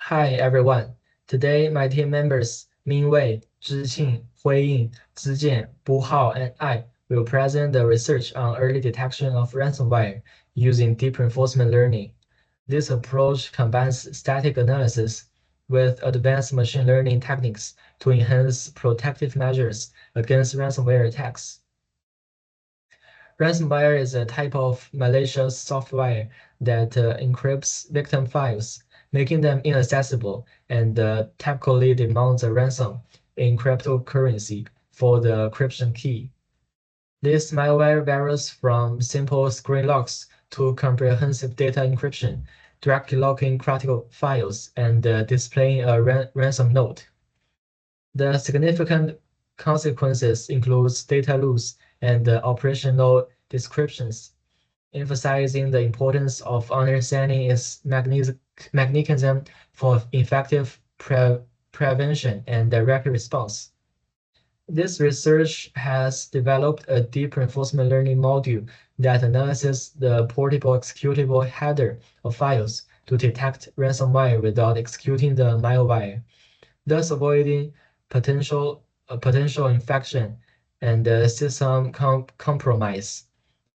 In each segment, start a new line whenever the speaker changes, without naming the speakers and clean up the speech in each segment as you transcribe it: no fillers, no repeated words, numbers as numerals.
Hi everyone. Today my team members Minwei, Zhiqing, Huiying, Zijian, Buhao, and I will present the research on early detection of ransomware using deep reinforcement learning. This approach combines static analysis with advanced machine learning techniques to enhance protective measures against ransomware attacks. Ransomware is a type of malicious software that encrypts victim files, making them inaccessible, and typically demands a ransom in cryptocurrency for the encryption key. This malware varies from simple screen locks to comprehensive data encryption, directly locking critical files and displaying a ransom note. The significant consequences include data loss and operational descriptions, emphasizing the importance of understanding its mechanism for effective prevention and direct response. This research has developed a deep reinforcement learning module that analyzes the portable executable header of files to detect ransomware without executing the malware, thus avoiding potential infection and system compromise.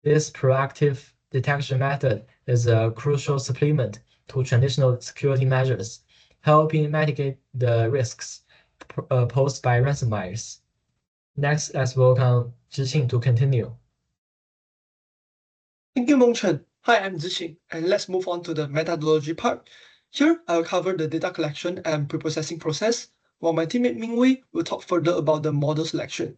This proactive detection method is a crucial supplement to traditional security measures, helping mitigate the risks posed by ransomwares. Next, let's welcome Zhixing to continue.
Thank you, Mengchen. Hi, I'm Zixing, and let's move on to the methodology part. Here, I'll cover the data collection and preprocessing process, while my teammate Mingwei will talk further about the model selection.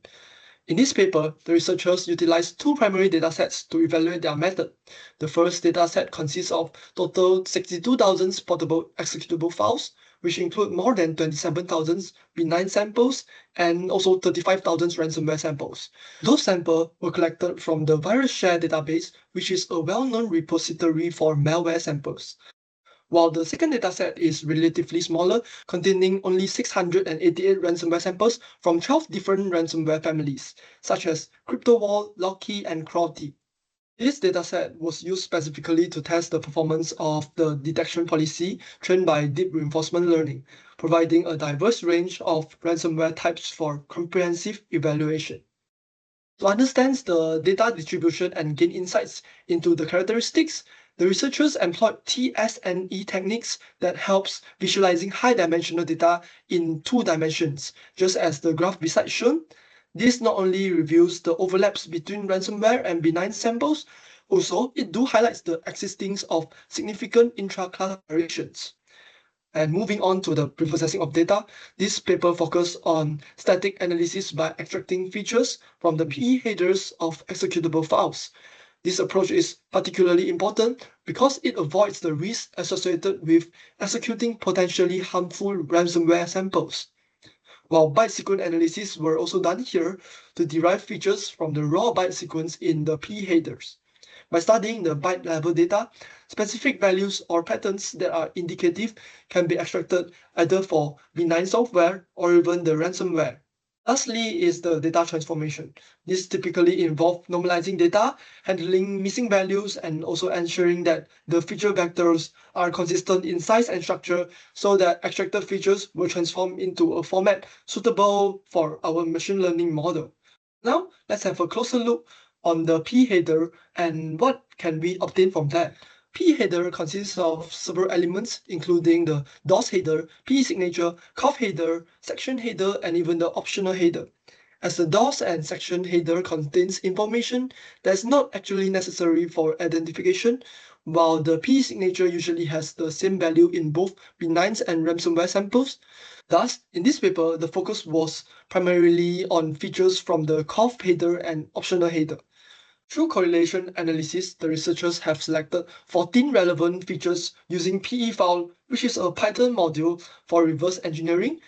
In this paper, the researchers utilized two primary datasets to evaluate their method. The first dataset consists of total 62,000 portable executable files, which include more than 27,000 benign samples and also 35,000 ransomware samples. Those samples were collected from the virus share database, which is a well-known repository for malware samples. While the second dataset is relatively smaller, containing only 688 ransomware samples from 12 different ransomware families, such as CryptoWall, Locky, and Crowdy. This dataset was used specifically to test the performance of the detection policy trained by deep reinforcement learning, providing a diverse range of ransomware types for comprehensive evaluation. To understand the data distribution and gain insights into the characteristics, the researchers employed TSNE techniques that helps visualizing high-dimensional data in 2 dimensions, just as the graph beside shown. This not only reveals the overlaps between ransomware and benign samples, also it do highlights the existence of significant intra-class variations. And moving on to the preprocessing of data, this paper focused on static analysis by extracting features from the PE headers of executable files. This approach is particularly important because it avoids the risk associated with executing potentially harmful ransomware samples. While byte sequence analysis were also done here to derive features from the raw byte sequence in the PE headers. By studying the byte level data, specific values or patterns that are indicative can be extracted either for benign software or even the ransomware. Lastly is the data transformation. This typically involves normalizing data, handling missing values, and also ensuring that the feature vectors are consistent in size and structure so that extracted features will transform into a format suitable for our machine learning model. Now, let's have a closer look on the P header and what can we obtain from that. P header consists of several elements, including the DOS header, P signature, COF header, section header, and even the optional header. As the DOS and section header contains information that's not actually necessary for identification, while the P signature usually has the same value in both benign and ransomware samples. Thus, in this paper, the focus was primarily on features from the COF header and optional header. Through correlation analysis, the researchers have selected 14 relevant features using PE file, which is a Python module for reverse engineering.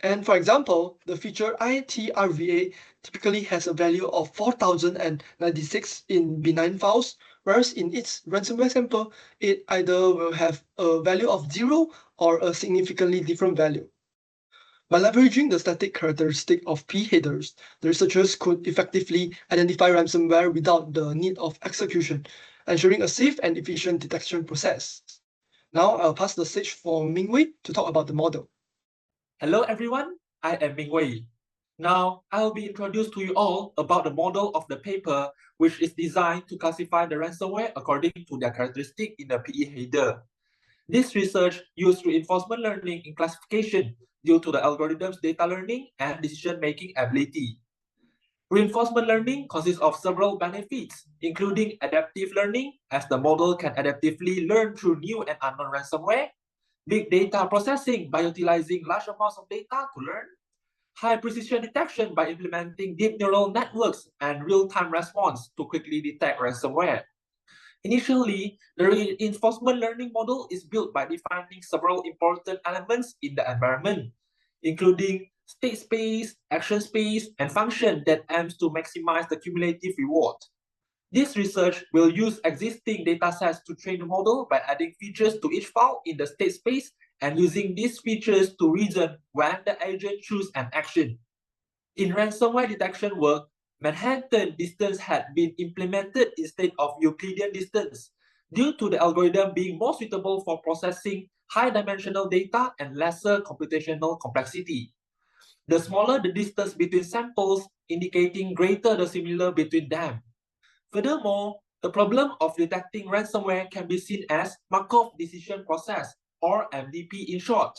And for example, the feature ITRVA typically has a value of 4096 in benign files, whereas in its ransomware sample, it either will have a value of 0 or a significantly different value. By leveraging the static characteristic of P headers, the researchers could effectively identify ransomware without the need of execution, ensuring a safe and efficient detection process. Now I'll pass the stage for Mingwei to talk about the model.
Hello everyone, I am Mingwei. Now, I will be introduced to you all about the model of the paper, which is designed to classify the ransomware according to their characteristic in the PE header. This research used reinforcement learning in classification due to the algorithm's data learning and decision-making ability. Reinforcement learning consists of several benefits, including adaptive learning, as the model can adaptively learn through new and unknown ransomware, big data processing by utilizing large amounts of data to learn, high precision detection by implementing deep neural networks and real-time response to quickly detect ransomware. Initially, the reinforcement learning model is built by defining several important elements in the environment, including state space, action space, and function that aims to maximize the cumulative reward. This research will use existing datasets to train the model by adding features to each file in the state space and using these features to reason when the agent chooses an action. In ransomware detection work, Manhattan distance had been implemented instead of Euclidean distance due to the algorithm being more suitable for processing high-dimensional data and lesser computational complexity. The smaller the distance between samples, indicating greater the similar between them. Furthermore, the problem of detecting ransomware can be seen as Markov decision process, or MDP in short,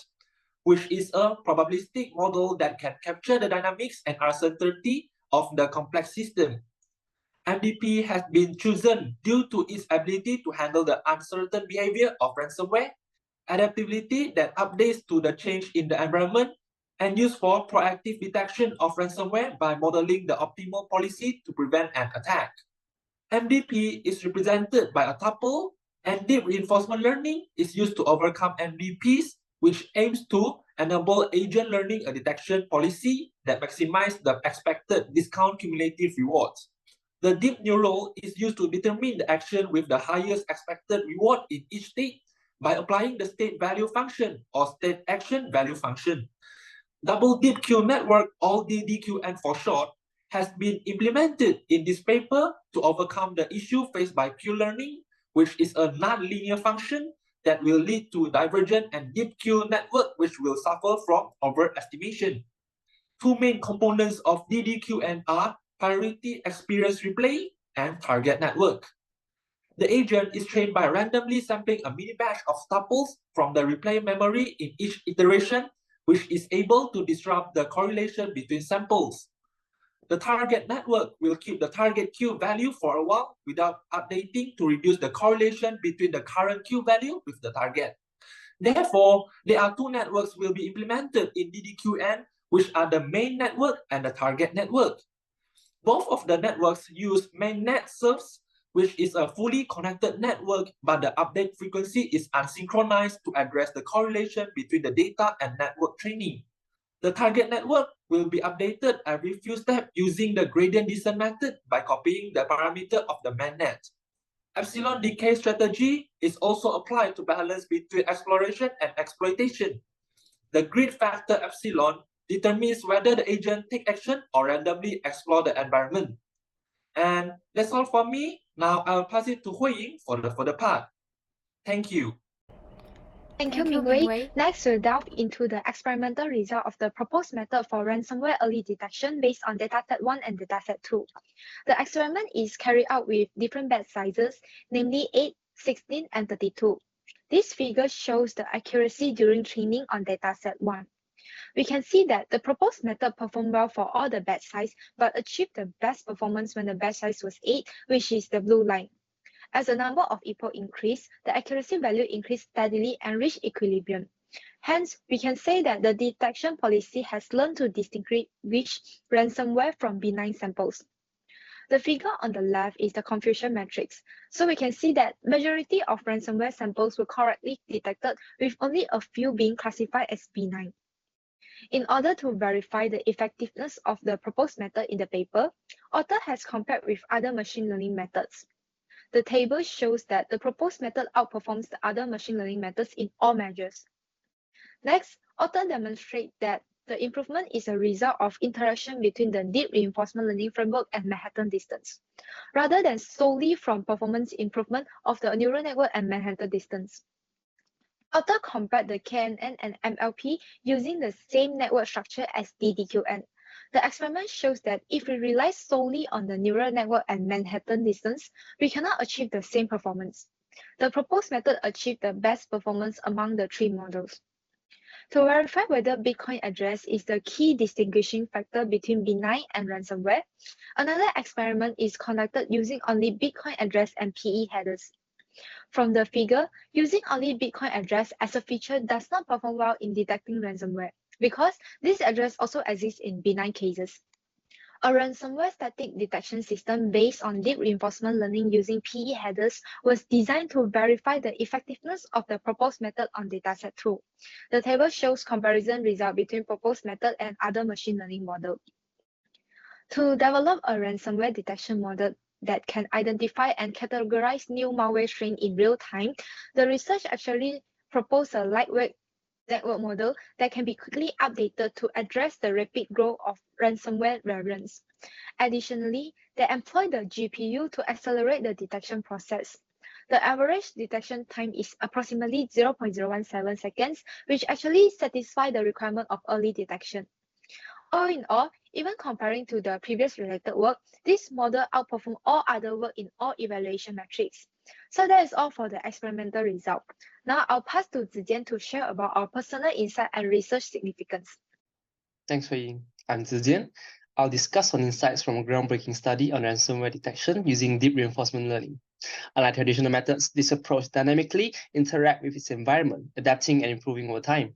which is a probabilistic model that can capture the dynamics and uncertainty of the complex system. MDP has been chosen due to its ability to handle the uncertain behavior of ransomware, adaptability that updates to the change in the environment, and used for proactive detection of ransomware by modeling the optimal policy to prevent an attack. MDP is represented by a tuple, and deep reinforcement learning is used to overcome MDPs, which aims to enable agent learning a detection policy that maximizes the expected discount cumulative rewards. The deep neural is used to determine the action with the highest expected reward in each state by applying the state value function or state action value function. Double Deep Queue Network, or DDQN for short, has been implemented in this paper to overcome the issue faced by Q-learning, which is a non-linear function that will lead to divergent and deep queue network, which will suffer from overestimation. Two main components of DDQN are priority experience replay and target network. The agent is trained by randomly sampling a mini batch of tuples from the replay memory in each iteration, which is able to disrupt the correlation between samples. The target network will keep the target Q value for a while without updating to reduce the correlation between the current Q value with the target. Therefore, there are two networks will be implemented in DDQN, which are the main network and the target network. Both of the networks use mainnet serves, which is a fully connected network, but the update frequency is unsynchronized to address the correlation between the data and network training. The target network will be updated every few steps using the gradient descent method by copying the parameter of the mainnet. Epsilon decay strategy is also applied to balance between exploration and exploitation. The grid factor epsilon determines whether the agent take action or randomly explore the environment. And that's all for me. Now I'll pass it to Huiying for the further part. Thank you.
Thank you, Mingwei. Next, we'll delve into the experimental result of the proposed method for ransomware early detection based on dataset 1 and dataset 2. The experiment is carried out with different batch sizes, namely 8, 16, and 32. This figure shows the accuracy during training on dataset 1. We can see that the proposed method performed well for all the batch size, but achieved the best performance when the batch size was 8, which is the blue line. As the number of epoch increased, the accuracy value increased steadily and reached equilibrium. Hence, we can say that the detection policy has learned to distinguish ransomware from benign samples. The figure on the left is the confusion matrix. So we can see that majority of ransomware samples were correctly detected with only a few being classified as benign. In order to verify the effectiveness of the proposed method in the paper, author has compared with other machine learning methods. The table shows that the proposed method outperforms the other machine learning methods in all measures. Next, author demonstrates that the improvement is a result of interaction between the deep reinforcement learning framework and Manhattan distance, rather than solely from performance improvement of the neural network and Manhattan distance. author compared the KNN and MLP using the same network structure as DDQN. The experiment shows that if we rely solely on the neural network and Manhattan distance, we cannot achieve the same performance. The proposed method achieved the best performance among the three models. To verify whether Bitcoin address is the key distinguishing factor between benign and ransomware, another experiment is conducted using only Bitcoin address and PE headers. From the figure, using only Bitcoin address as a feature does not perform well in detecting ransomware because this address also exists in benign cases. A ransomware static detection system based on deep reinforcement learning using PE headers was designed to verify the effectiveness of the proposed method on dataset 2. The table shows comparison result between proposed method and other machine learning model. To develop a ransomware detection model that can identify and categorize new malware strain in real time, the research actually proposed a lightweight network model that can be quickly updated to address the rapid growth of ransomware variants. Additionally, they employ the GPU to accelerate the detection process. The average detection time is approximately 0.017 seconds, which actually satisfies the requirement of early detection. All in all, even comparing to the previous related work, this model outperformed all other work in all evaluation metrics. So that is all for the experimental result. Now I'll pass to Zijian to share about our personal insight and research significance.
Thanks, Hui. I'm Zijian. I'll discuss some insights from a groundbreaking study on ransomware detection using deep reinforcement learning. Unlike traditional methods, this approach dynamically interacts with its environment, adapting and improving over time.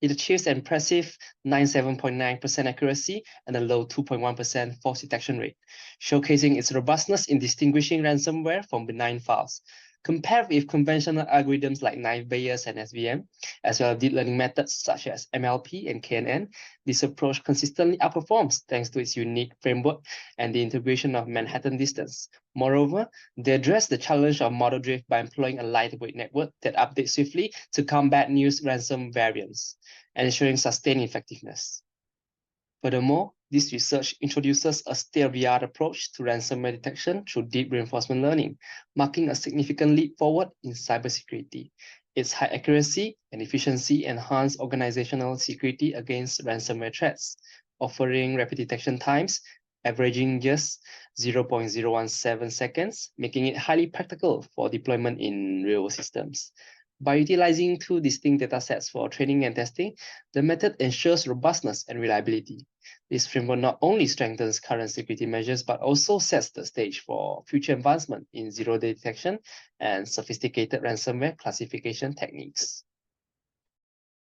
It achieves an impressive 97.9% accuracy and a low 2.1% false detection rate, showcasing its robustness in distinguishing ransomware from benign files. Compared with conventional algorithms like knife Bayes and SVM, as well as deep learning methods such as MLP and KNN, this approach consistently outperforms thanks to its unique framework and the integration of Manhattan distance. Moreover, they address the challenge of model drift by employing a lightweight network that updates swiftly to combat new ransom variants, ensuring sustained effectiveness. Furthermore, this research introduces a state-of-the-art approach to ransomware detection through deep reinforcement learning, marking a significant leap forward in cybersecurity. Its high accuracy and efficiency enhance organizational security against ransomware threats, offering rapid detection times averaging just 0.017 seconds, making it highly practical for deployment in real systems. By utilizing two distinct datasets for training and testing, the method ensures robustness and reliability. This framework not only strengthens current security measures, but also sets the stage for future advancement in zero-day detection and sophisticated ransomware classification techniques.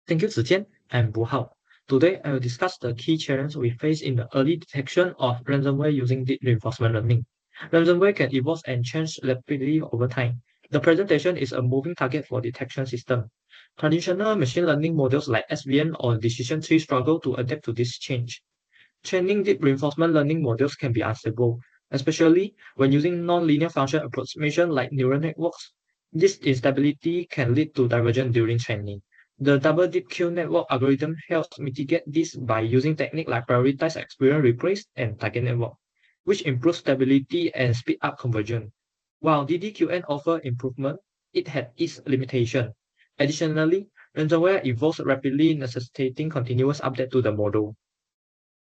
Thank you, Zijian. I'm Bu Hao. Today, I will discuss the key challenges we face in the early detection of ransomware using deep reinforcement learning. Ransomware can evolve and change rapidly over time. The presentation is a moving target for detection system. Traditional machine learning models like SVM or decision tree struggle to adapt to this change. Training deep reinforcement learning models can be unstable, especially when using non-linear function approximation like neural networks. This instability can lead to divergence during training. The double deep Q network algorithm helps mitigate this by using techniques like prioritized experience replace and target network, which improves stability and speed up conversion. While DDQN offers improvement, it had its limitation. Additionally, ransomware evolves rapidly, necessitating continuous update to the model.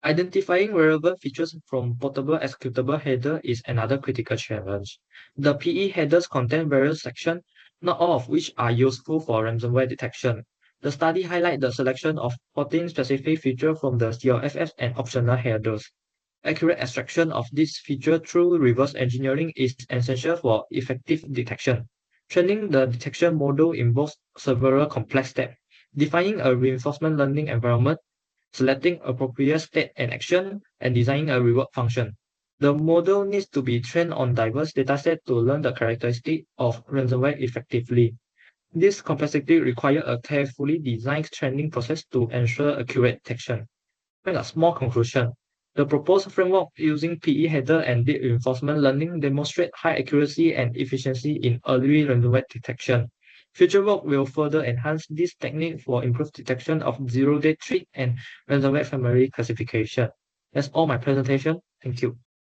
Identifying relevant features from portable executable header is another critical challenge. The PE headers contain various sections, not all of which are useful for ransomware detection. The study highlights the selection of 14 specific features from the CLFS and optional headers. Accurate extraction of this feature through reverse engineering is essential for effective detection. Training the detection model involves several complex steps, defining a reinforcement learning environment, selecting appropriate state and action, and designing a reward function. The model needs to be trained on diverse datasets to learn the characteristics of ransomware effectively. This complexity requires a carefully designed training process to ensure accurate detection. Make a small conclusion. The proposed framework using PE header and deep reinforcement learning demonstrate high accuracy and efficiency in early ransomware detection. Future work will further enhance this technique for improved detection of zero-day threat and ransomware family classification. That's all my presentation. Thank you.